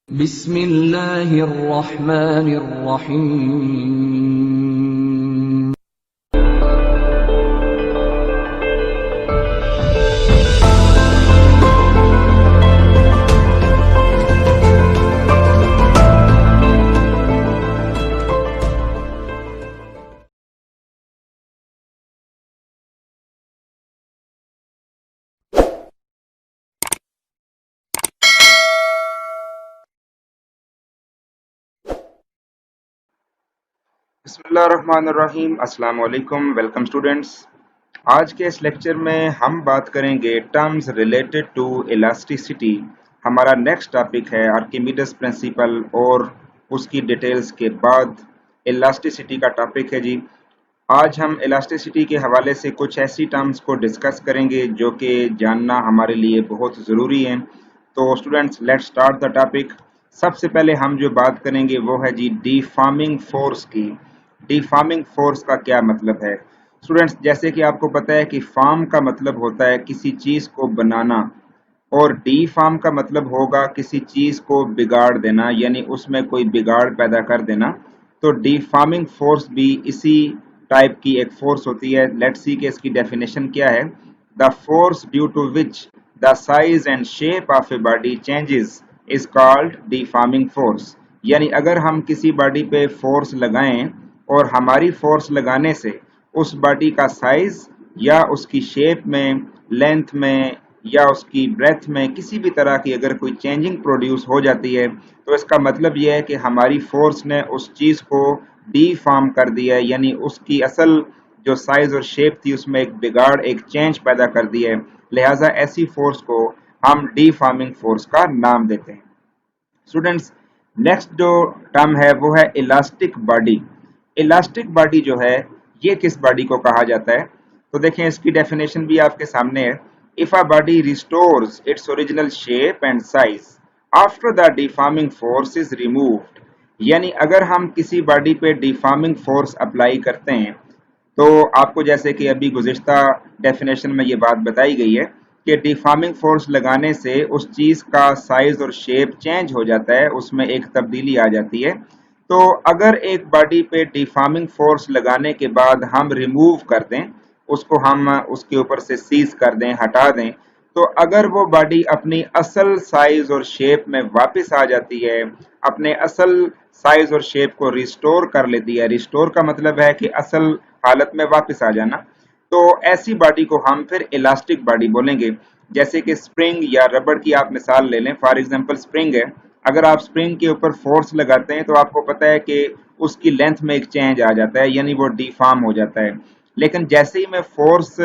बिस्मिल्लाहिर्रहमानिर्रहीम। बिस्मिल्लाहिर्रहमानिर्रहीम। अस्सलाम वालेकुम। Welcome students. आज के इस लेक्चर में हम बात करेंगे टर्म्स रिलेटेड टू इलास्टिसिटी। हमारा नेक्स्ट टॉपिक है आर्किमिडीज प्रिंसिपल और उसकी डिटेल्स के बाद इलास्टिसिटी का टॉपिक है जी। आज हम इलास्टिसिटी के हवाले से कुछ ऐसी टर्म्स को डिस्कस करेंगे जो कि जानना हमारे लिए बहुत ज़रूरी है। तो students, let's start the topic. सबसे पहले हम जो बात करेंगे वो है जी डिफार्मिंग फोर्स की। डिफार्मिंग फोर्स का क्या मतलब है स्टूडेंट्स? जैसे कि आपको पता है कि फार्म का मतलब होता है किसी चीज को बनाना, और डिफार्म का मतलब होगा किसी चीज को बिगाड़ देना, यानी उसमें कोई बिगाड़ पैदा कर देना। तो डिफार्मिंग फोर्स भी इसी टाइप की एक फोर्स होती है। लेट्स सी कि इसकी डेफिनेशन क्या है। The force due to which the size and shape of a body changes is called deforming force. यानी अगर हम किसी बॉडी पे फोर्स लगाएं और हमारी फोर्स लगाने से उस बॉडी का साइज या उसकी शेप में, लेंथ में या उसकी ब्रेथ में किसी भी तरह की अगर कोई चेंजिंग प्रोड्यूस हो जाती है, तो इसका मतलब यह है कि हमारी फोर्स ने उस चीज को डीफॉर्म कर दिया है, यानी उसकी असल जो साइज और शेप थी उसमें एक बिगाड़, एक चेंज पैदा कर दिया है। लिहाजा ऐसी फोर्स को हम डीफॉर्मिंग फोर्स का नाम देते हैं। स्टूडेंट्स, नेक्स्ट जो टर्म है वो है इलास्टिक बॉडी। इलास्टिक बॉडी जो है ये किस बॉडी को कहा जाता है? तो देखें, इसकी डेफिनेशन भी आपके सामने है। If a body restores its original shape and size after the deforming force is removed. यानी अगर हम किसी बॉडी पे डिफॉर्मिंग फोर्स अप्लाई करते हैं, तो आपको जैसे कि अभी गुज़िश्ता डेफिनेशन में ये बात बताई गई है कि डिफॉर्मिंग फोर्स लगाने से उस चीज़ का साइज और शेप चेंज हो जाता है, उसमें एक तब्दीली आ जाती है। तो अगर एक बॉडी पे डिफॉर्मिंग फोर्स लगाने के बाद हम रिमूव कर दें, उसको हम उसके ऊपर से सीज कर दें, हटा दें, तो अगर वो बॉडी अपनी असल साइज और शेप में वापस आ जाती है, अपने असल साइज और शेप को रिस्टोर कर लेती है, रिस्टोर का मतलब है कि असल हालत में वापस आ जाना, तो ऐसी बॉडी को हम फिर इलास्टिक बॉडी बोलेंगे। जैसे कि स्प्रिंग या रबड़ की आप मिसाल ले लें। फॉर एग्जांपल स्प्रिंग है, अगर आप स्प्रिंग के ऊपर फोर्स लगाते हैं तो आपको पता है कि उसकी लेंथ में एक चेंज आ जाता है, यानी वो डिफॉर्म हो जाता है। लेकिन जैसे ही मैं फोर्स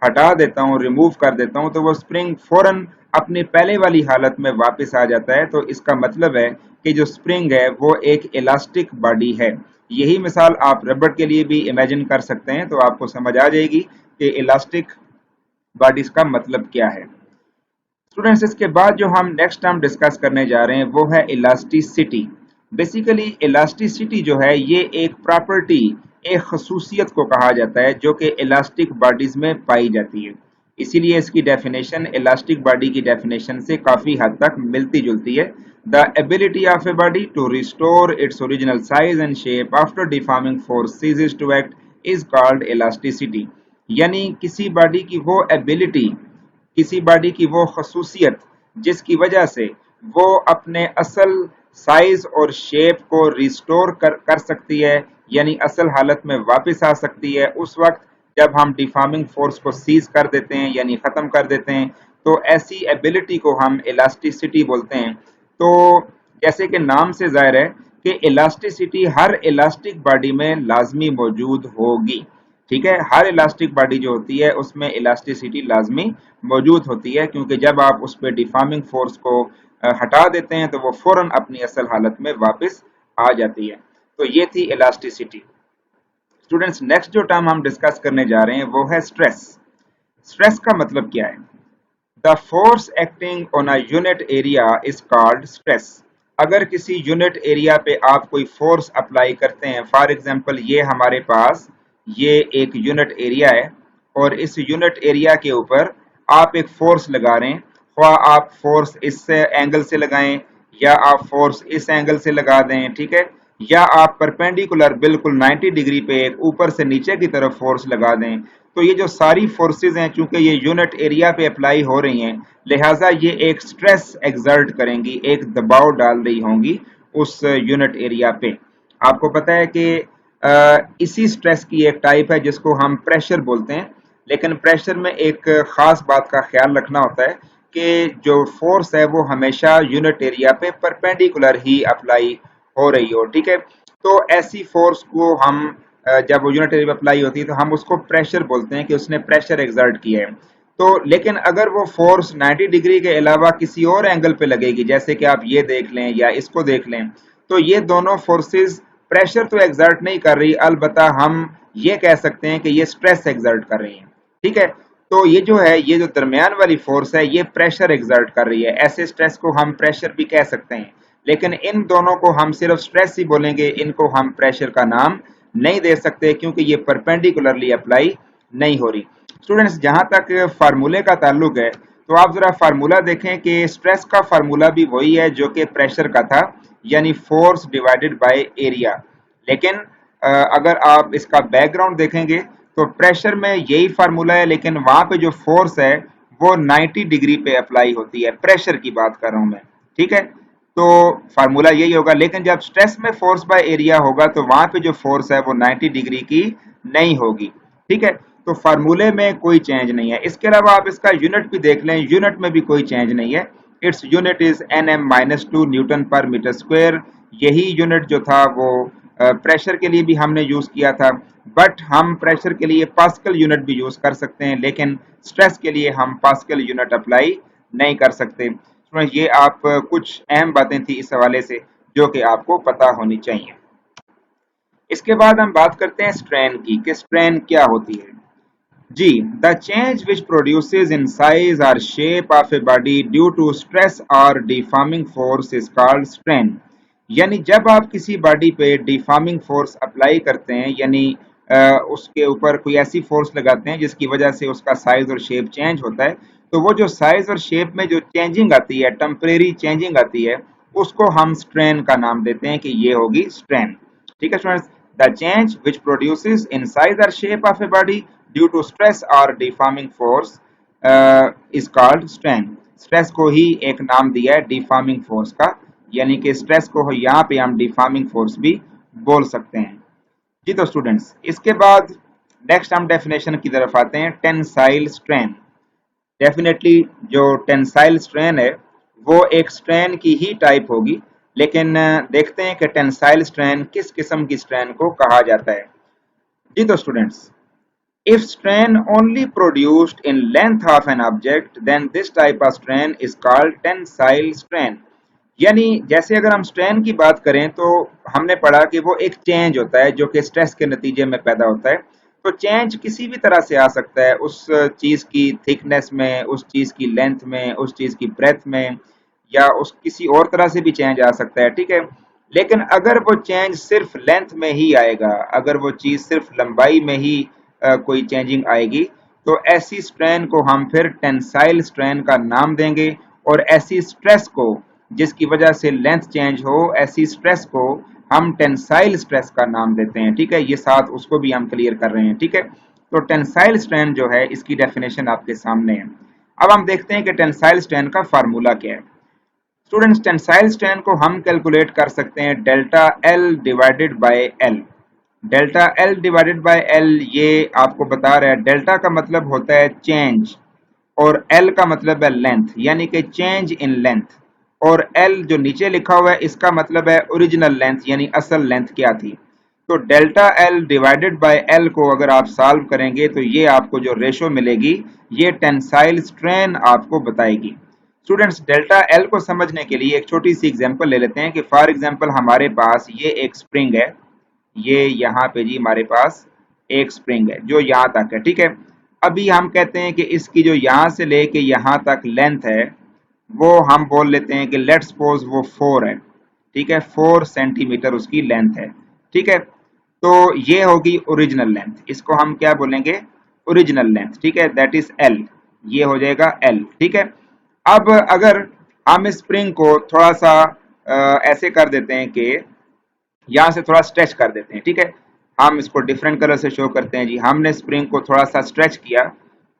हटा देता हूँ, रिमूव कर देता हूँ, तो वो स्प्रिंग फौरन अपनी पहले वाली हालत में वापस आ जाता है। तो इसका मतलब है कि जो स्प्रिंग है वो एक इलास्टिक बॉडी है। यही मिसाल आप रबड़ के लिए भी इमेजिन कर सकते हैं, तो आपको समझ आ जाएगी कि इलास्टिक बॉडीज का मतलब क्या है। स्टूडेंट्स, इसके बाद जो हम नेक्स्ट टर्म डिस्कस करने जा रहे हैं वो है इलास्टिसिटी। बेसिकली इलास्टिसिटी जो है ये एक प्रॉपर्टी, एक खसूसियत को कहा जाता है जो कि इलास्टिक बॉडीज में पाई जाती है। इसीलिए इसकी डेफिनेशन इलास्टिक बॉडी की डेफिनेशन से काफ़ी हद तक मिलती जुलती है। The ability of a body to restore its original size and shape after deforming force ceases to act is called elasticity. यानी किसी बॉडी की वो एबिलिटी, किसी बॉडी की वो खसूसियत जिसकी वजह से वो अपने असल साइज और शेप को रिस्टोर कर सकती है, यानी असल हालत में वापस आ सकती है उस वक्त जब हम डिफॉर्मिंग फोर्स को सीज कर देते हैं, यानी ख़त्म कर देते हैं। तो ऐसी एबिलिटी को हम इलास्टिसिटी बोलते हैं। तो जैसे कि नाम से जाहिर है कि इलास्टिसिटी हर इलास्टिक बॉडी में लाजमी मौजूद होगी। ठीक है, हर इलास्टिक बॉडी जो होती है उसमें इलास्टिसिटी लाजमी मौजूद होती है, क्योंकि जब आप उस पर डिफॉर्मिंग फोर्स को हटा देते हैं तो वो फौरन अपनी असल हालत में वापस आ जाती है। तो ये थी इलास्टिसिटी। स्टूडेंट्स, नेक्स्ट जो टर्म हम डिस्कस करने जा रहे हैं वो है स्ट्रेस। स्ट्रेस का मतलब क्या है? The force acting on a unit area is called stress. अगर किसी यूनिट एरिया पे आप कोई फोर्स अप्लाई करते हैं, फॉर एग्जांपल ये हमारे पास ये एक यूनिट एरिया है और इस यूनिट एरिया के ऊपर आप एक फोर्स लगा रहे हैं, ख्वाह आप फोर्स इस एंगल से लगाएं या आप फोर्स इस एंगल से लगा दें, ठीक है, या आप परपेंडिकुलर बिल्कुल 90 डिग्री पे एक ऊपर से नीचे की तरफ फोर्स लगा दें। तो ये जो सारी फोर्सेस हैं, चूंकि ये यूनिट एरिया पे अप्लाई हो रही हैं, लिहाजा ये एक स्ट्रेस एक्सर्ट करेंगी, एक दबाव डाल रही होंगी उस यूनिट एरिया पे। आपको पता है कि इसी स्ट्रेस की एक टाइप है जिसको हम प्रेशर बोलते हैं, लेकिन प्रेशर में एक खास बात का ख्याल रखना होता है कि जो फोर्स है वो हमेशा यूनिट एरिया पे परपेंडिकुलर ही अप्लाई हो रही हो, ठीक है। तो ऐसी फोर्स को हम जब वो यूनिट एरिया पे अप्लाई होती है तो हम उसको प्रेशर बोलते हैं कि उसने प्रेशर एक्सर्ट किया है। तो लेकिन अगर वो फोर्स 90 डिग्री के अलावा किसी और एंगल पे लगेगी, जैसे कि आप ये देख लें या इसको देख लें, तो ये दोनों फोर्सेस प्रेशर तो एक्सर्ट नहीं कर रही, अलबत्ता हम ये कह सकते हैं कि ये स्ट्रेस एक्सर्ट कर रही हैं, ठीक है। तो ये जो है, ये जो दरमियान वाली फोर्स है, ये प्रेशर एक्सर्ट कर रही है। ऐसे स्ट्रेस को हम प्रेशर भी कह सकते हैं, लेकिन इन दोनों को हम सिर्फ स्ट्रेस ही बोलेंगे, इनको हम प्रेशर का नाम नहीं दे सकते क्योंकि ये परपेंडिकुलरली अप्लाई नहीं हो रही। स्टूडेंट्स, जहां तक फार्मूले का ताल्लुक है, तो आप जरा फार्मूला देखें कि स्ट्रेस का फार्मूला भी वही है जो कि प्रेशर का था, यानी फोर्स डिवाइडेड बाय एरिया। लेकिन अगर आप इसका बैकग्राउंड देखेंगे तो प्रेशर में यही फार्मूला है, लेकिन वहां पे जो फोर्स है वो 90 डिग्री पे अप्लाई होती है। प्रेशर की बात कर रहा हूं मैं, ठीक है। तो फार्मूला यही होगा, लेकिन जब स्ट्रेस में फोर्स बाय एरिया होगा तो वहां पे जो फोर्स है वो 90 डिग्री की नहीं होगी, ठीक है। तो फार्मूले में कोई चेंज नहीं है। इसके अलावा आप इसका यूनिट भी देख लें, यूनिट में भी कोई चेंज नहीं है। Its unit is nm-2 Newton पर मीटर स्क्वायर। यही यूनिट जो था वो प्रेशर के लिए भी हमने यूज किया था, बट हम प्रेशर के लिए पास्कल यूनिट भी यूज कर सकते हैं, लेकिन स्ट्रेस के लिए हम पास्कल यूनिट अप्लाई नहीं कर सकते। तो ये आप कुछ अहम बातें थी इस हवाले से जो कि आपको पता होनी चाहिए। इसके बाद हम बात करते हैं स्ट्रेन की, कि स्ट्रेन क्या होती है। जी, the change which produces in size और shape of a body due to stress और deforming force is called strain. यानी जब आप किसी बॉडी पे डिफॉर्मिंग फोर्स अप्लाई करते हैं, यानी उसके ऊपर कोई ऐसी फोर्स लगाते हैं जिसकी वजह से उसका साइज और शेप चेंज होता है, तो वो जो साइज और शेप में जो चेंजिंग आती है, टेम्परेरी चेंजिंग आती है, उसको हम स्ट्रेन का नाम देते हैं कि ये होगी स्ट्रेन, ठीक है students. The change which produces in size और shape of a body due to stress और deforming force is called strain. Stress को ही एक नाम दिया है डिफॉर्मिंग फोर्स का, यानी कि स्ट्रेस को यहाँ पे हम डिफॉर्मिंग फोर्स भी बोल सकते हैं। जी तो स्टूडेंट्स, इसके बाद नेक्स्ट हम डेफिनेशन की तरफ आते हैं, टेंसाइल स्ट्रेन। डेफिनेटली जो टेंसाइल स्ट्रेन है वो एक स्ट्रेन की ही टाइप होगी, लेकिन देखते हैं कि टेंसाइल स्ट्रेन किस किस्म की स्ट्रेन को कहा जाता है। जी तो students, if strain only produced in length of an object then this type of strain is called tensile strain। यानी जैसे अगर हम स्ट्रेन की बात करें तो हमने पढ़ा कि वो एक चेंज होता है जो कि स्ट्रेस के नतीजे में पैदा होता है। तो चेंज किसी भी तरह से आ सकता है, उस चीज की थिकनेस में, उस चीज की लेंथ में, उस चीज की ब्रेथ में, या उस किसी और तरह से भी चेंज आ सकता है, ठीक है। लेकिन अगर वो चेंज सिर्फ लेंथ में ही आएगा, अगर वो चीज सिर्फ लंबाई में ही कोई चेंजिंग आएगी, तो ऐसी स्ट्रेन को हम फिर टेंसाइल स्ट्रेन का नाम देंगे। और ऐसी स्ट्रेस को जिसकी वजह से लेंथ चेंज हो, ऐसी स्ट्रेस को हम टेंसाइल स्ट्रेस का नाम देते हैं, ठीक है। ये साथ उसको भी हम क्लियर कर रहे हैं, ठीक है। तो टेंसाइल स्ट्रेन जो है इसकी डेफिनेशन आपके सामने है। अब हम देखते हैं कि टेंसाइल स्ट्रेन का फार्मूला क्या है। स्टूडेंट्स, टेंसाइल स्ट्रेन को हम कैलकुलेट कर सकते हैं delta L divided by L. Delta L divided by L ये आपको बता रहा है, डेल्टा का मतलब होता है चेंज और एल का मतलब है लेंथ, यानी कि चेंज इन लेंथ। और एल जो नीचे लिखा हुआ है इसका मतलब है ओरिजिनल लेंथ, यानी असल लेंथ क्या थी। तो delta L divided by L को अगर आप सॉल्व करेंगे तो ये आपको जो रेशो मिलेगी ये टेंसाइल स्ट्रेन आपको बताएगी। स्टूडेंट्स, डेल्टा एल को समझने के लिए एक छोटी सी एग्जांपल ले लेते हैं कि फॉर एग्जांपल हमारे पास ये एक स्प्रिंग है, ये यहाँ पे जी हमारे पास एक स्प्रिंग है जो यहाँ तक है, ठीक है। अभी हम कहते हैं कि इसकी जो यहाँ से लेके यहाँ तक लेंथ है वो हम बोल लेते हैं कि लेट्स सपोज वो 4 है, ठीक है। 4 सेंटीमीटर उसकी लेंथ है, ठीक है। तो ये होगी ओरिजिनल लेंथ, इसको हम क्या बोलेंगे, ओरिजिनल लेंथ, ठीक है, दैट इज एल। ये हो जाएगा एल, ठीक है। अब अगर हम इस स्प्रिंग को थोड़ा सा ऐसे कर देते हैं कि यहाँ से थोड़ा स्ट्रेच कर देते हैं, ठीक है। हम इसको डिफरेंट कलर से शो करते हैं जी। हमने स्प्रिंग को थोड़ा सा स्ट्रेच किया,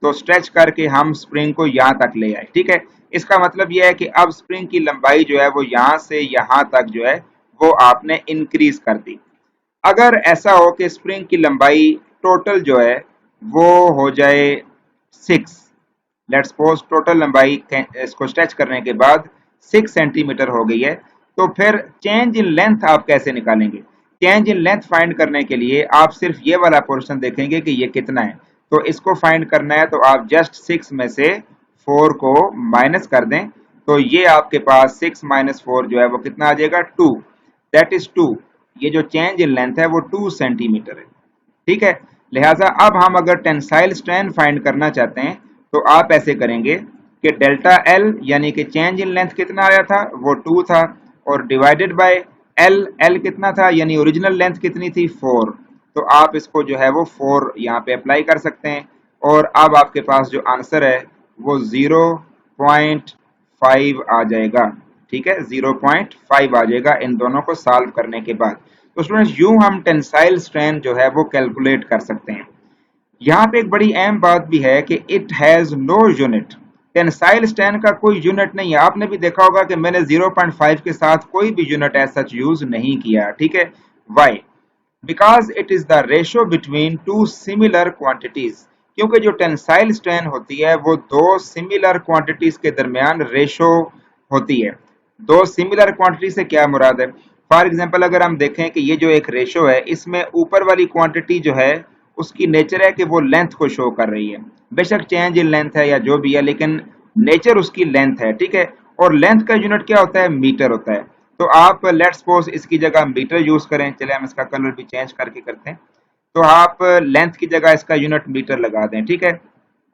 तो स्ट्रेच करके हम स्प्रिंग को यहाँ तक ले आए, ठीक है। इसका मतलब यह है कि अब स्प्रिंग की लंबाई जो है वो यहाँ से यहाँ तक जो है वो आपने इंक्रीज कर दी। अगर ऐसा हो कि स्प्रिंग की लंबाई टोटल जो है वो हो जाए 6, लेट्स सपोज टोटल लंबाई इसको स्ट्रेच करने के बाद 6 सेंटीमीटर हो गई है, तो फिर चेंज इन लेंथ आप कैसे निकालेंगे? चेंज इन लेंथ फाइंड करने के लिए आप सिर्फ ये वाला पोर्शन देखेंगे कि ये कितना है। तो इसको फाइंड करना है तो आप जस्ट 6 में से 4 को माइनस कर दें, तो ये आपके पास 6 - 4 जो है वो कितना आ जाएगा, 2। That is 2। ये जो चेंज इन लेंथ है वो 2 सेंटीमीटर है, ठीक है। लिहाजा अब हम अगर टेंसाइल स्ट्रेन फाइंड करना चाहते हैं तो आप ऐसे करेंगे कि डेल्टा एल यानी कि चेंज इन लेंथ कितना आया था, वो 2 था, और डिवाइडेड बाय एल, एल कितना था यानी ओरिजिनल लेंथ कितनी थी, 4। तो आप इसको जो है वो 4 यहाँ पे अप्लाई कर सकते हैं, और अब आपके पास जो आंसर है वो 0.5 आ जाएगा, ठीक है। 0.5 आ जाएगा इन दोनों को सॉल्व करने के बाद। तो स्टूडेंट्स यूं हम टेंसाइल स्ट्रेन जो है वो कैलकुलेट कर सकते हैं। यहाँ पे एक बड़ी अहम बात भी है कि it has no unit. Tensile strain का कोई यूनिट नहीं है। आपने भी देखा होगा कि मैंने 0.5 के साथ कोई भी यूनिट एज सच यूज नहीं किया, ठीक है। Why? Because it is the ratio between two similar quantities. क्योंकि जो टेंसाइल स्ट्रेन होती है वो दो सिमिलर क्वांटिटीज के दरमियान रेशो होती है। दो सिमिलर क्वांटिटी से क्या मुराद है? फॉर एग्जांपल अगर हम देखें कि ये जो एक रेशो है इसमें ऊपर वाली क्वांटिटी जो है उसकी नेचर है कि वो लेंथ को शो कर रही है, बेशक चेंज इन लेंथ है या जो भी है, लेकिन नेचर उसकी लेंथ है, ठीक है। और लेंथ का यूनिट क्या होता है? मीटर होता है। तो आप लेट्स सपोज इसकी जगह मीटर यूज करें, चले हम इसका कलर भी चेंज करके करते हैं, तो आप लेंथ की जगह इसका यूनिट मीटर लगा दें, ठीक है,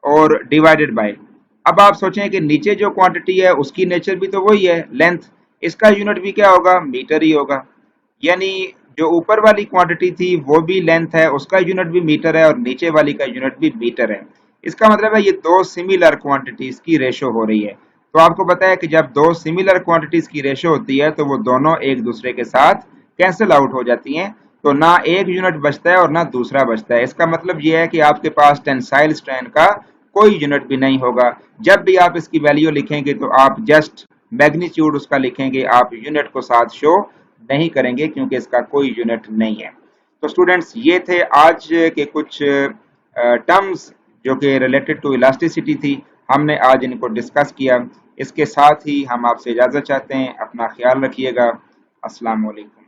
और डिवाइडेड बाय। अब आप सोचें कि नीचे जो क्वांटिटी है उसकी नेचर भी तो वही है, लेंथ, इसका यूनिट भी क्या होगा? मीटर ही होगा। यानी जो ऊपर वाली क्वांटिटी थी वो भी लेंथ है, उसका यूनिट भी मीटर है, और नीचे वाली का यूनिट भी मीटर है। इसका मतलब है ये दो सिमिलर क्वांटिटीज की रेशो हो रही है। तो आपको पता है कि जब दो सिमिलर क्वांटिटीज की रेशो होती है तो वो दोनों एक दूसरे के साथ कैंसिल आउट हो जाती हैं, तो ना एक यूनिट बचता है और ना दूसरा बचता है। इसका मतलब ये है कि आपके पास टेंसाइल स्ट्रेन का कोई यूनिट भी नहीं होगा। जब भी आप इसकी वैल्यू लिखेंगे तो आप जस्ट मैग्नीट्यूड उसका लिखेंगे, आप यूनिट को साथ शो नहीं करेंगे क्योंकि इसका कोई यूनिट नहीं है। तो स्टूडेंट्स ये थे आज के कुछ टर्म्स जो कि रिलेटेड टू इलास्टिसिटी थी, हमने आज इनको डिस्कस किया। इसके साथ ही हम आपसे इजाज़त चाहते हैं। अपना ख्याल रखिएगा। अस्सलाम वालेकुम।